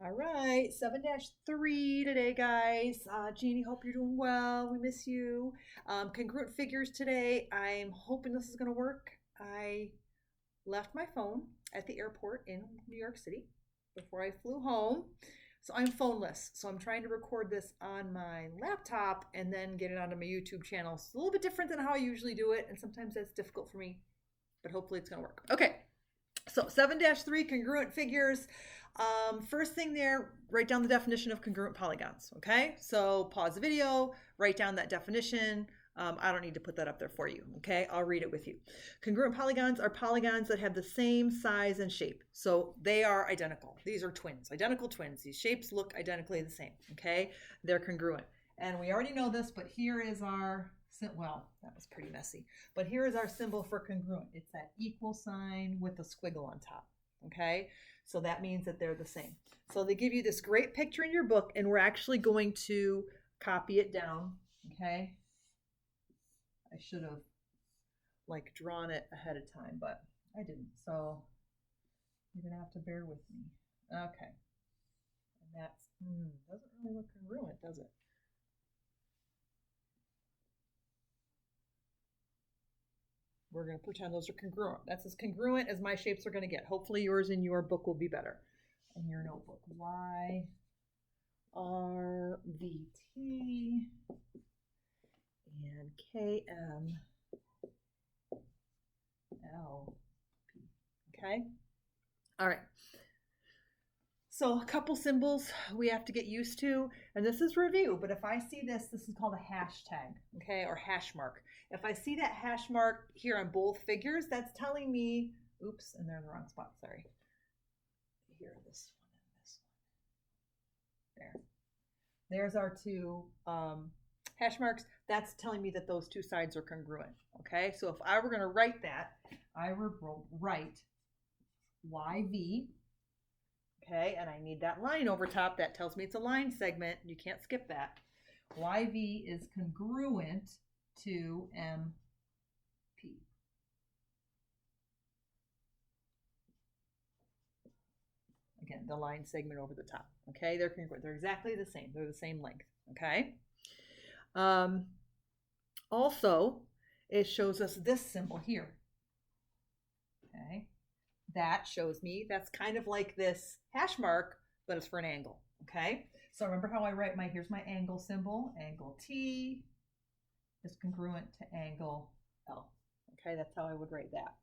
All right, 7-3 today, guys. Jeannie, hope you're doing well. We miss you. Congruent figures today. I'm hoping this is going to work. I left my phone at the airport in New York City before I flew home. So I'm phoneless. So I'm trying to record this on my laptop and then get it onto my YouTube channel. It's a little bit different than how I usually do it. And sometimes that's difficult for me, but hopefully it's going to work. Okay. So 7-3 congruent figures. First thing there, write down the definition of congruent polygons. Okay, so pause the video, write down that definition. I don't need to put that up there for you. Okay, I'll read it with you. Congruent polygons are polygons that have the same size and shape. So they are identical. These are twins, identical twins. These shapes look identically the same. Okay, they're congruent. And we already know this, but here is our, well, that was pretty messy. But here is our symbol for congruent. It's that equal sign with a squiggle on top. Okay, so that means that they're the same. So they give you this great picture in your book, and we're actually going to copy it down. Okay, I should have like drawn it ahead of time, but I didn't. So you're gonna have to bear with me. Okay, and that's doesn't really look congruent, does it? We're going to pretend those are congruent. That's as congruent as my shapes are going to get. Hopefully yours in your book will be better. In your notebook. Y, R, V, T, and K, M, L, P. Okay? All right. So a couple symbols we have to get used to, and this is review, but if I see this is called a hashtag, okay, or hash mark. If I see that hash mark here on both figures, that's telling me, oops, and they're in the wrong spot, sorry. Here, this one and this one. There. There's our two hash marks. That's telling me that those two sides are congruent, okay? So if I were gonna write that, I would write YV, okay, and I need that line over top. That tells me it's a line segment. You can't skip that. YV is congruent to MP. Again, the line segment over the top. Okay, they're congruent. They're exactly the same. They're the same length. Okay. Also, it shows us this symbol here. Okay. That shows me that's kind of like this hash mark, but it's for an angle. Okay. So remember how I write here's my angle symbol. Angle T is congruent to angle L. Okay, that's how I would write that.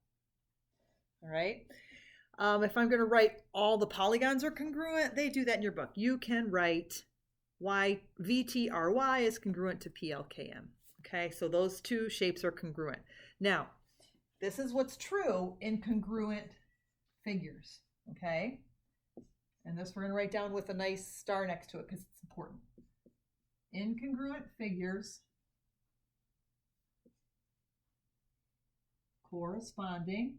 All right. If I'm going to write all the polygons are congruent, they do that in your book. You can write VTRY is congruent to PLKM. Okay, so those two shapes are congruent. Now, this is what's true in congruent figures. Okay, and this we're going to write down with a nice star next to it because it's important. Incongruent figures corresponding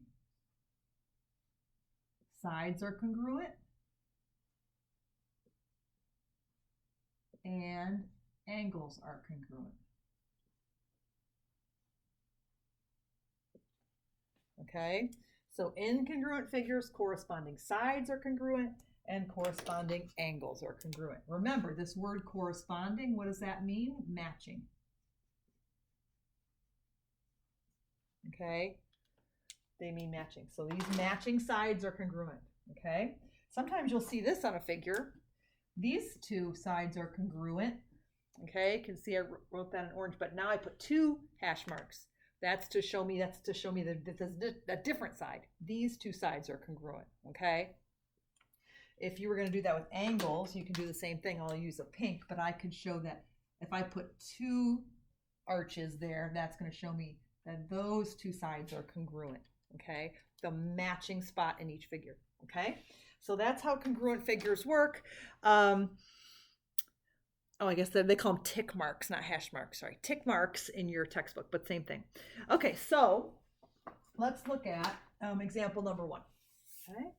sides are congruent and angles are congruent. Okay, so incongruent figures, corresponding sides are congruent and corresponding angles are congruent. Remember, this word corresponding, what does that mean? Matching. Okay, they mean matching. So these matching sides are congruent. Okay, sometimes you'll see this on a figure. These two sides are congruent. Okay, you can see I wrote that in orange, but now I put two hash marks. That's to show me that there's a different side. These two sides are congruent. Okay. If you were going to do that with angles, you can do the same thing. I'll use a pink, but I could show that if I put two arches there, that's going to show me that those two sides are congruent. Okay, the matching spot in each figure. Okay, so that's how congruent figures work. Oh, I guess they call them tick marks, not hash marks. Sorry, tick marks in your textbook, but same thing. Okay, so let's look at example number 1. Okay.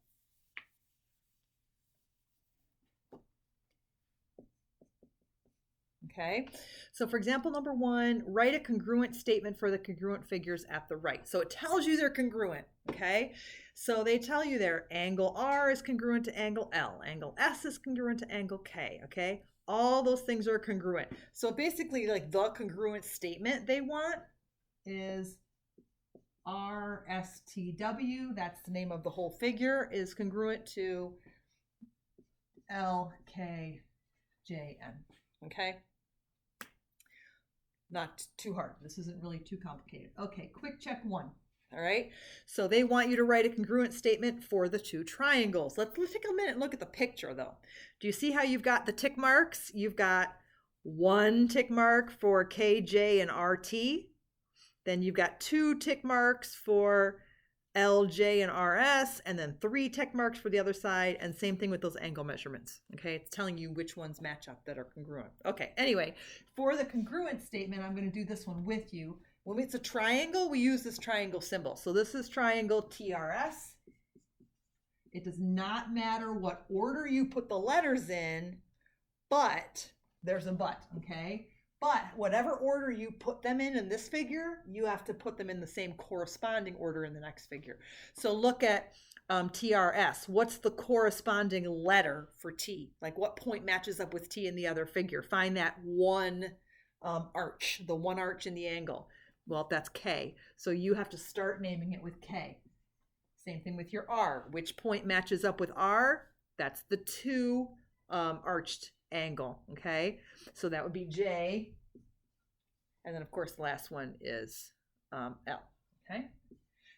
Okay, so for example, number 1, write a congruent statement for the congruent figures at the right. So it tells you they're congruent, okay? So they tell you there, angle R is congruent to angle L, angle S is congruent to angle K, okay? All those things are congruent. So basically, like, the congruent statement they want is RSTW, that's the name of the whole figure, is congruent to LKJN, okay? Not too hard. This isn't really too complicated. Okay, quick check 1. All right, so they want you to write a congruent statement for the 2 triangles. Let's take a minute and look at the picture though. Do you see how you've got the tick marks? You've got 1 tick mark for KJ and RT. Then you've got 2 tick marks for LJ and RS, and then 3 tick marks for the other side, and same thing with those angle measurements. Okay, it's telling you which ones match up that are congruent. Okay, anyway, for the congruent statement, I'm going to do this one with you. When it's a triangle, we use this triangle symbol. So this is triangle TRS. It does not matter what order you put the letters in, but there's a but, okay? But whatever order you put them in this figure, you have to put them in the same corresponding order in the next figure. So look at TRS. What's the corresponding letter for T? Like what point matches up with T in the other figure? Find that one arch, the one arch in the angle. Well, that's K. So you have to start naming it with K. Same thing with your R. Which point matches up with R? That's the 2 arched angle, okay? So that would be J. And then, of course, the last one is L, okay?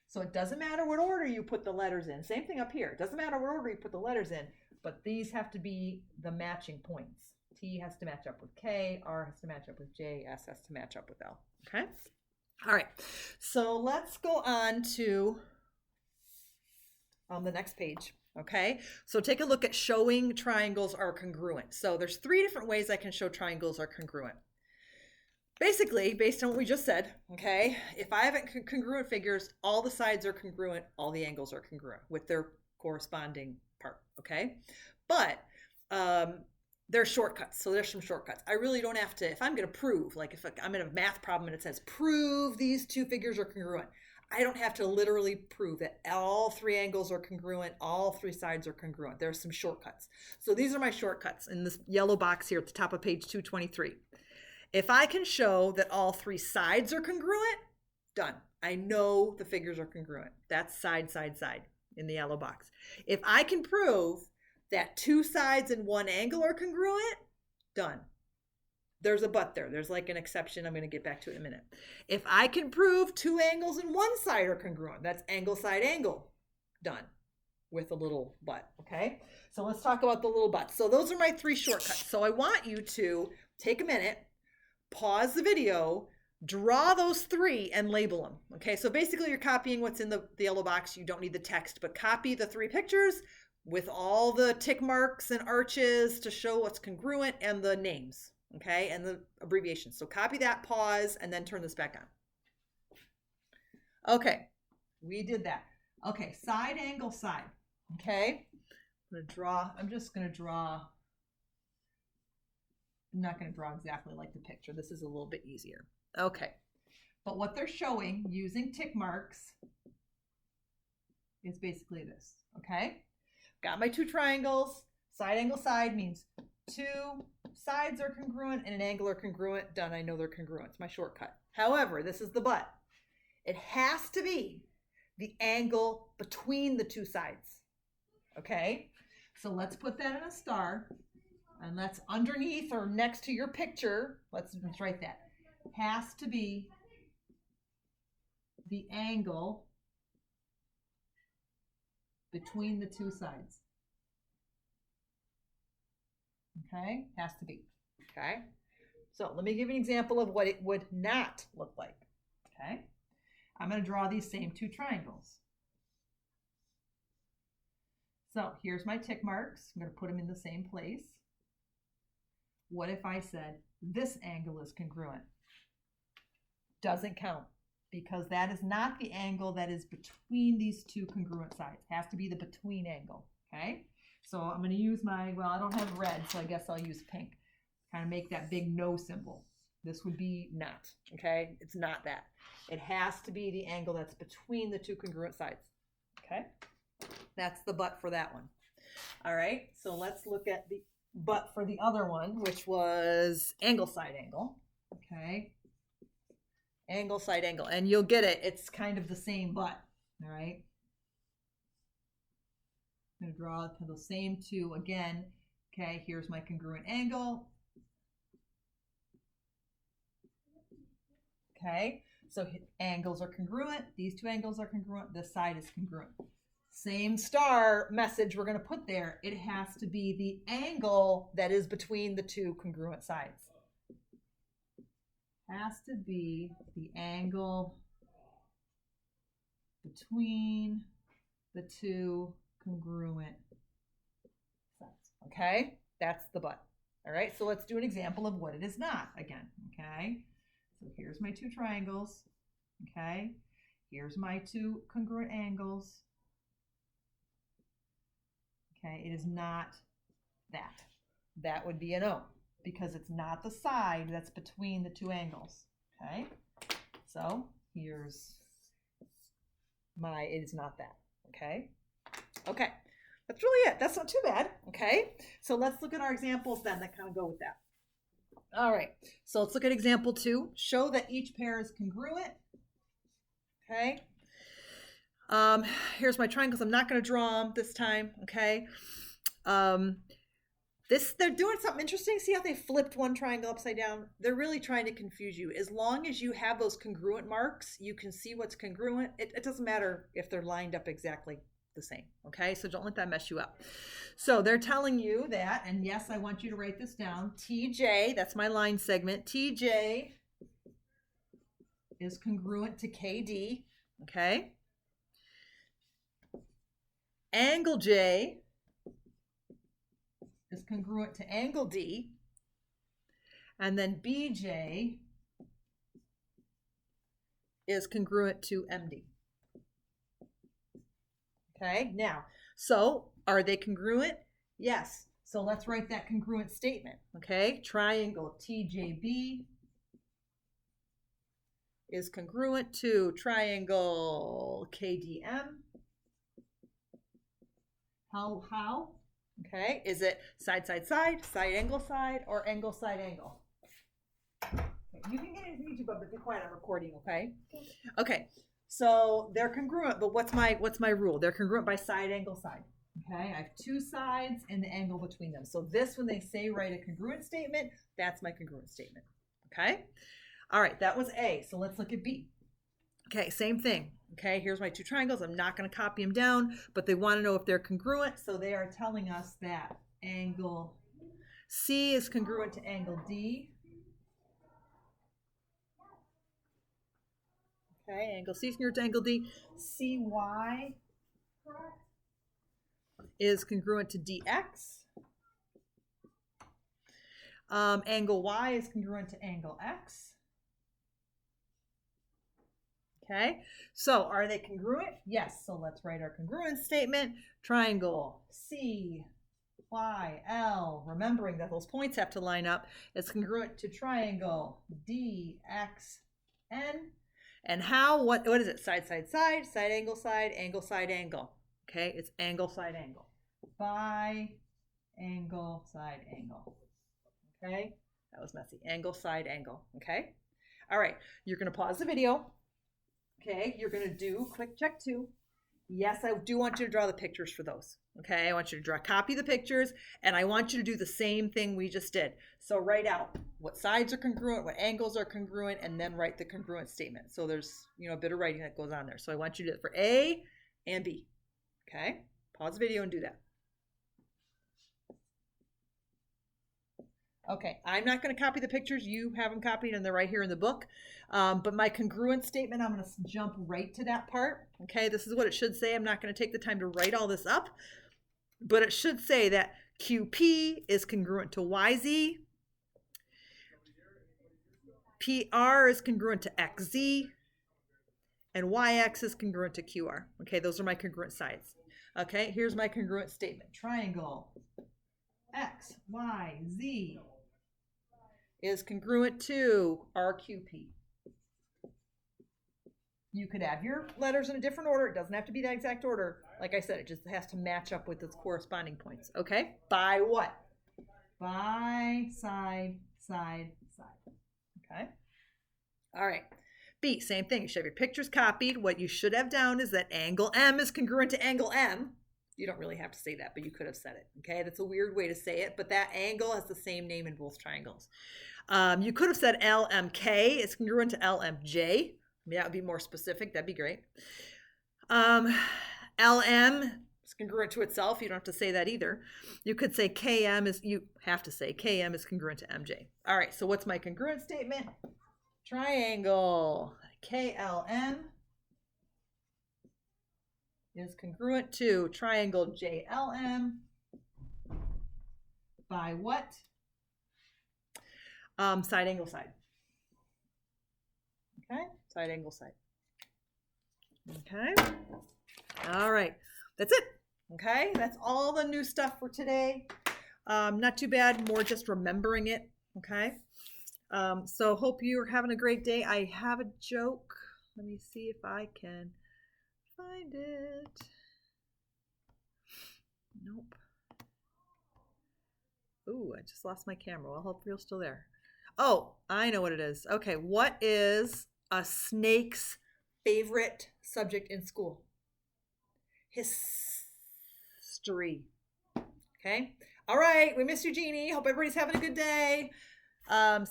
So it doesn't matter what order you put the letters in. Same thing up here. It doesn't matter what order you put the letters in, but these have to be the matching points. T has to match up with K, R has to match up with J, S has to match up with L, okay? All right, so let's go on to the next page. Okay, so take a look at showing triangles are congruent. So there's 3 different ways I can show triangles are congruent. Basically, based on what we just said, okay, if I have congruent figures, all the sides are congruent, all the angles are congruent with their corresponding part, okay? But there's shortcuts, so there's some shortcuts. I really don't have to, if I'm going to prove, like if I'm in a math problem and it says, prove these 2 figures are congruent, I don't have to literally prove that all 3 angles are congruent, all 3 sides are congruent. There's some shortcuts. So these are my shortcuts in this yellow box here at the top of page 223. If I can show that all 3 sides are congruent, done. I know the figures are congruent. That's side, side, side in the yellow box. If I can prove that 2 sides and 1 angle are congruent, done. There's a but there. There's like an exception. I'm going to get back to it in a minute. If I can prove 2 angles and 1 side are congruent, that's angle, side, angle. Done. With a little but, okay? So let's talk about the little but. So those are my 3 shortcuts. So I want you to take a minute, pause the video, draw those 3 and label them, okay? So basically you're copying what's in the yellow box. You don't need the text, but copy the 3 pictures with all the tick marks and arches to show what's congruent and the names. Okay, and the abbreviations. So copy that, pause, and then turn this back on. Okay, we did that. Okay, side, angle, side. Okay, I'm just going to draw. I'm not going to draw exactly like the picture. This is a little bit easier. Okay, but what they're showing using tick marks is basically this. Okay, got my 2 triangles. Side, angle, side means 2 sides are congruent and an angle are congruent. Done. I know they're congruent. It's my shortcut. However, this is the but. It has to be the angle between the 2 sides. Okay? So let's put that in a star. And that's underneath or next to your picture. Let's write that. Has to be the angle between the 2 sides. Okay, has to be. Okay, so let me give you an example of what it would not look like. Okay, I'm going to draw these same 2 triangles. So here's my tick marks. I'm going to put them in the same place. What if I said this angle is congruent? Doesn't count because that is not the angle that is between these 2 congruent sides. It has to be the between angle. Okay. So I'm going to use my, well, I don't have red, so I guess I'll use pink. kind of make that big no symbol. This would be not, okay? It's not that. It has to be the angle that's between the two congruent sides, okay? That's the but for that one. All right, so let's look at the but for the other one, which was angle side angle, okay? Angle side angle, and you'll get it. It's kind of the same but, all right? I'm going to draw to the same two again. Okay, here's my congruent angle. Okay, so angles are congruent. These two angles are congruent. This side is congruent. Same star message we're going to put there. It has to be the angle that is between the two congruent sides. Has to be the angle between the two congruent sides. Okay, that's the but. All right, so let's do an example of what it is not again. Okay, so here's my two triangles. Okay, here's my two congruent angles. Okay, it is not that. That would be a no because it's not the side that's between the two angles. Okay, so here's my, it is not that. Okay. Okay, that's really it. That's not too bad. Okay, so let's look at our examples then that kind of go with that. All right, so let's look at example 2. Show that each pair is congruent. Okay, here's my triangles. I'm not going to draw them this time. Okay, they're doing something interesting. See how they flipped one triangle upside down? They're really trying to confuse you. As long as you have those congruent marks, you can see what's congruent. It doesn't matter if they're lined up exactly the same. Okay, so don't let that mess you up. So they're telling you that, and yes, I want you to write this down. TJ, that's my line segment. TJ is congruent to KD. Okay. Angle J is congruent to angle D. And then BJ is congruent to MD. Okay, now, so are they congruent? Yes. So let's write that congruent statement. Okay, triangle TJB is congruent to triangle KDM. How? Okay, is it side, side, side, side, angle, or angle, side, angle? Okay. You can get into YouTube, but be quiet, I'm recording, okay? Okay, so they're congruent, but what's my rule? They're congruent by side, angle, side. Okay, I have two sides and the angle between them. So this, when they say write a congruent statement, that's my congruent statement. Okay, all right, that was A. So let's look at B. Okay, same thing. Okay, here's my two triangles. I'm not going to copy them down, but they want to know if they're congruent. So they are telling us that angle C is congruent to angle D. Okay, angle C is congruent to angle D. CY is congruent to DX. Angle Y is congruent to angle X. Okay, so are they congruent? Yes, so let's write our congruent statement. Triangle CYL, remembering that those points have to line up, is congruent to triangle DXN. And how, what is it? Side, side, side, side, angle, side, angle, side, angle. Okay, it's angle, side, angle. By angle, side, angle. Okay, that was messy. Angle, side, angle. Okay, all right, you're going to pause the video. Okay, you're going to do quick check 2. Yes, I do want you to draw the pictures for those. Okay, I want you to draw, copy the pictures, and I want you to do the same thing we just did. So write out what sides are congruent, what angles are congruent, and then write the congruent statement. So there's, a bit of writing that goes on there. So I want you to do it for A and B. Okay, pause the video and do that. Okay, I'm not going to copy the pictures. You have them copied and they're right here in the book. But my congruent statement, I'm going to jump right to that part. Okay, this is what it should say. I'm not going to take the time to write all this up. But it should say that QP is congruent to YZ. PR is congruent to XZ. And YX is congruent to QR. Okay, those are my congruent sides. Okay, here's my congruent statement. Triangle X, Y, Z is congruent to RQP. You could have your letters in a different order. It doesn't have to be that exact order. Like I said, it just has to match up with its corresponding points. Okay? By what? By side, side, side. Okay? All right. B, same thing. You should have your pictures copied. What you should have down is that angle M is congruent to angle M. You don't really have to say that, but you could have said it. Okay? That's a weird way to say it, but that angle has the same name in both triangles. You could have said LMK is congruent to LMJ. I mean, that would be more specific. That'd be great. LM is congruent to itself. You don't have to say that either. You could say KM is, you have to say KM is congruent to MJ. All right, so what's my congruent statement? Triangle KLM is congruent to triangle JLM by what? Side angle side. Okay, side angle side. Okay, all right, that's it. Okay, that's all the new stuff for today. Not too bad, more just remembering it. Okay, so hope you're having a great day. I have a joke. Let me see if I can find it. Nope. Ooh, I just lost my camera. Well, I hope you're still there. Oh, I know what it is. Okay, what is a snake's favorite subject in school? History. Okay. All right. We miss you, Jeannie. Hope everybody's having a good day.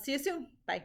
See you soon. Bye.